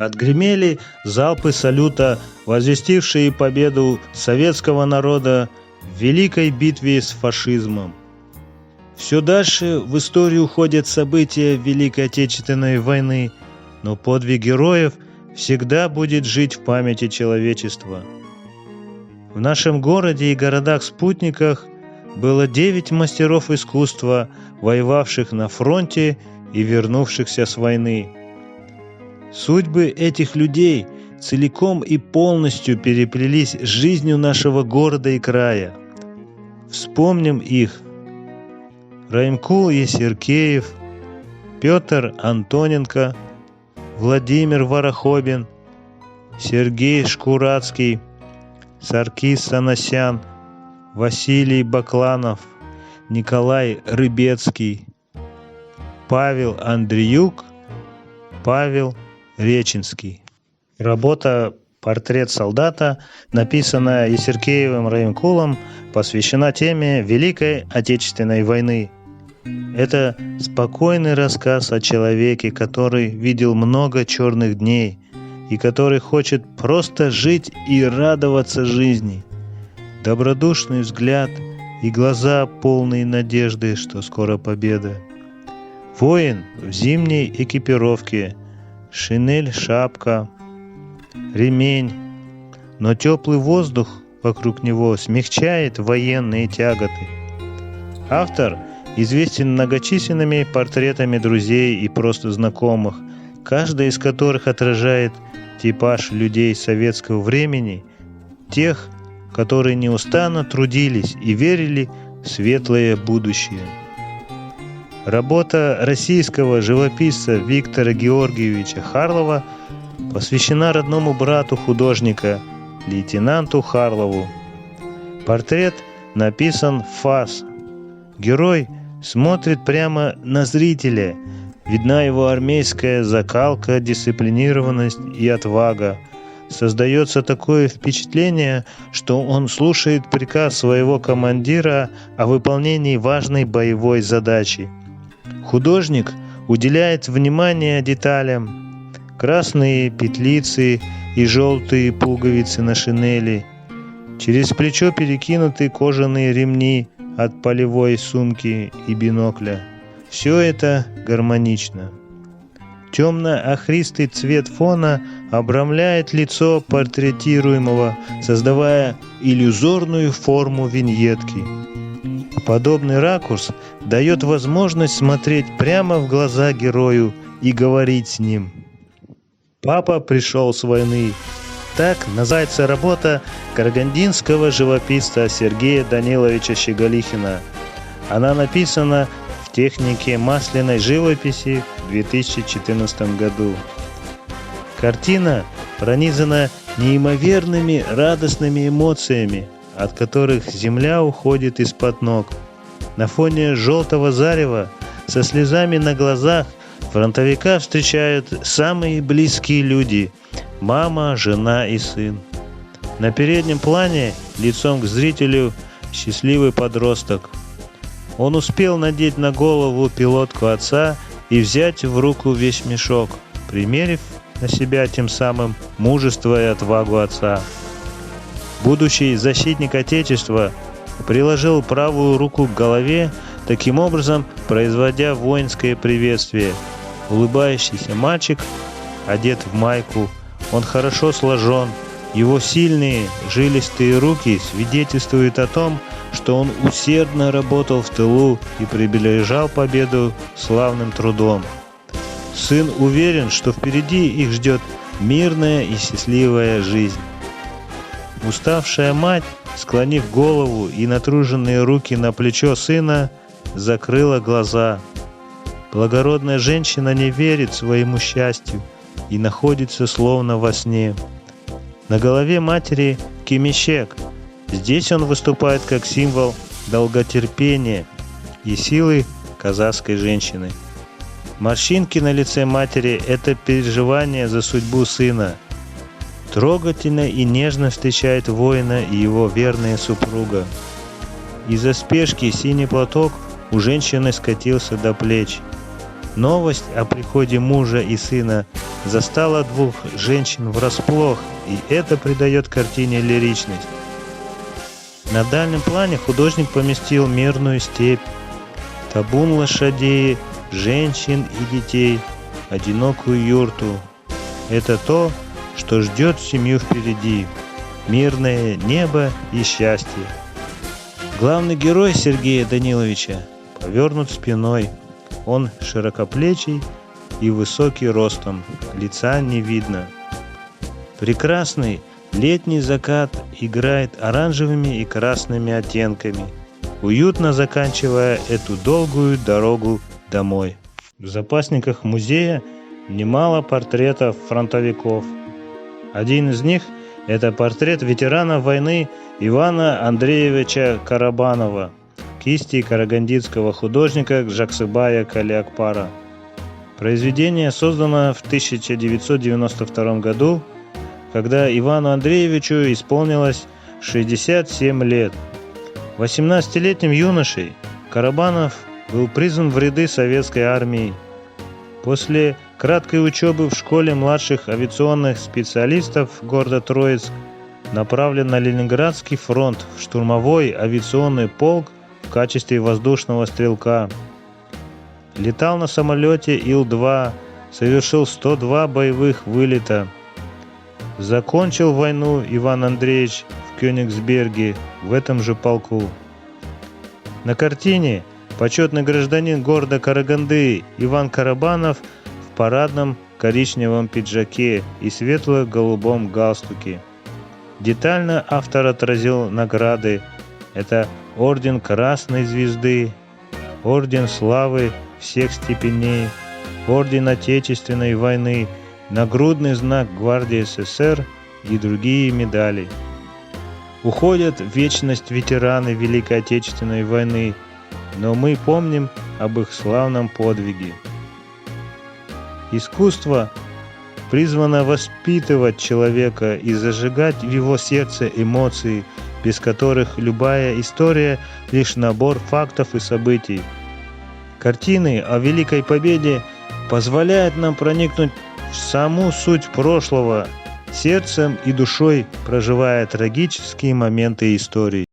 Отгремели залпы салюта, возвестившие победу советского народа в великой битве с фашизмом. Все дальше в историю уходят события Великой Отечественной войны, но подвиг героев всегда будет жить в памяти человечества. В нашем городе и городах-спутниках было 9 мастеров искусства, воевавших на фронте и вернувшихся с войны. Судьбы этих людей целиком и полностью переплелись с жизнью нашего города и края. Вспомним их: Раймкул Есиркеев, Петр Антоненко, Владимир Ворохобин, Сергей Шкурацкий, Саркис Санасян, Василий Бакланов, Николай Рыбецкий, Павел Андреюк, Павел Реченский. Работа «Портрет солдата», написанная Есиркеевым Раймкулом, посвящена теме Великой Отечественной войны. Это спокойный рассказ о человеке, который видел много черных дней и который хочет просто жить и радоваться жизни. Добродушный взгляд и глаза, полные надежды, что скоро победа. Воин в зимней экипировке, шинель, шапка, ремень, но теплый воздух вокруг него смягчает военные тяготы. Автор известен многочисленными портретами друзей и просто знакомых, каждый из которых отражает типаж людей советского времени, тех, которые неустанно трудились и верили в светлое будущее. Работа российского живописца Виктора Георгиевича Харлова посвящена родному брату художника, лейтенанту Харлову. Портрет написан в фас. Герой смотрит прямо на зрителя. Видна его армейская закалка, дисциплинированность и отвага. Создается такое впечатление, что он слушает приказ своего командира о выполнении важной боевой задачи. Художник уделяет внимание деталям: красные петлицы и желтые пуговицы на шинели, через плечо перекинуты кожаные ремни от полевой сумки и бинокля. Все это гармонично. Темно-охристый цвет фона обрамляет лицо портретируемого, создавая иллюзорную форму виньетки. Подобный ракурс дает возможность смотреть прямо в глаза герою и говорить с ним. «Папа пришел с войны». Так называется работа карагандинского живописца Сергея Даниловича Щеголихина. Она написана в технике масляной живописи в 2014 году. Картина пронизана неимоверными радостными эмоциями, от которых земля уходит из-под ног. На фоне желтого зарева, со слезами на глазах, фронтовика встречают самые близкие люди – мама, жена и сын. На переднем плане, лицом к зрителю, счастливый подросток. Он успел надеть на голову пилотку отца и взять в руку весь мешок, примерив на себя тем самым мужество и отвагу отца. Будущий защитник Отечества приложил правую руку к голове, таким образом производя воинское приветствие. Улыбающийся мальчик, одет в майку, он хорошо сложен. Его сильные, жилистые руки свидетельствуют о том, что он усердно работал в тылу и приближал победу славным трудом. Сын уверен, что впереди их ждет мирная и счастливая жизнь. Уставшая мать, склонив голову и натруженные руки на плечо сына, закрыла глаза. Благородная женщина не верит своему счастью и находится словно во сне. На голове матери кемешек. Здесь он выступает как символ долготерпения и силы казахской женщины. Морщинки на лице матери – это переживание за судьбу сына. Трогательно и нежно встречает воина и его верная супруга. Из-за спешки синий платок у женщины скатился до плеч. Новость о приходе мужа и сына застала двух женщин врасплох, и это придает картине лиричность. На дальнем плане художник поместил мирную степь, табун лошадей, женщин и детей, одинокую юрту. Это то, что ждет семью впереди. Мирное небо и счастье. Главный герой Сергея Даниловича повернут спиной. Он широкоплечий и высокий ростом, лица не видно. Прекрасный летний закат играет оранжевыми и красными оттенками, уютно заканчивая эту долгую дорогу домой. В запасниках музея немало портретов фронтовиков. Один из них – это портрет ветерана войны Ивана Андреевича Карабанова, кисти карагандинского художника Жаксыбая Калиакпара. Произведение создано в 1992 году, когда Ивану Андреевичу исполнилось 67 лет. 18-летним юношей Карабанов был призван в ряды советской армии. После краткой учебы в школе младших авиационных специалистов города Троицк направлен на Ленинградский фронт в штурмовой авиационный полк в качестве воздушного стрелка. Летал на самолете Ил-2, совершил 102 боевых вылета. Закончил войну Иван Андреевич в Кёнигсберге в этом же полку. На картине почетный гражданин города Караганды Иван Карабанов в парадном коричневом пиджаке и светло-голубом галстуке. Детально автор отразил награды. Это орден Красной Звезды, орден Славы всех степеней, орден Отечественной войны, нагрудный знак Гвардии СССР и другие медали. Уходят в вечность ветераны Великой Отечественной войны, но мы помним об их славном подвиге. Искусство призвано воспитывать человека и зажигать в его сердце эмоции, без которых любая история – лишь набор фактов и событий. Картины о Великой Победе позволяют нам проникнуть в саму суть прошлого, сердцем и душой проживая трагические моменты истории.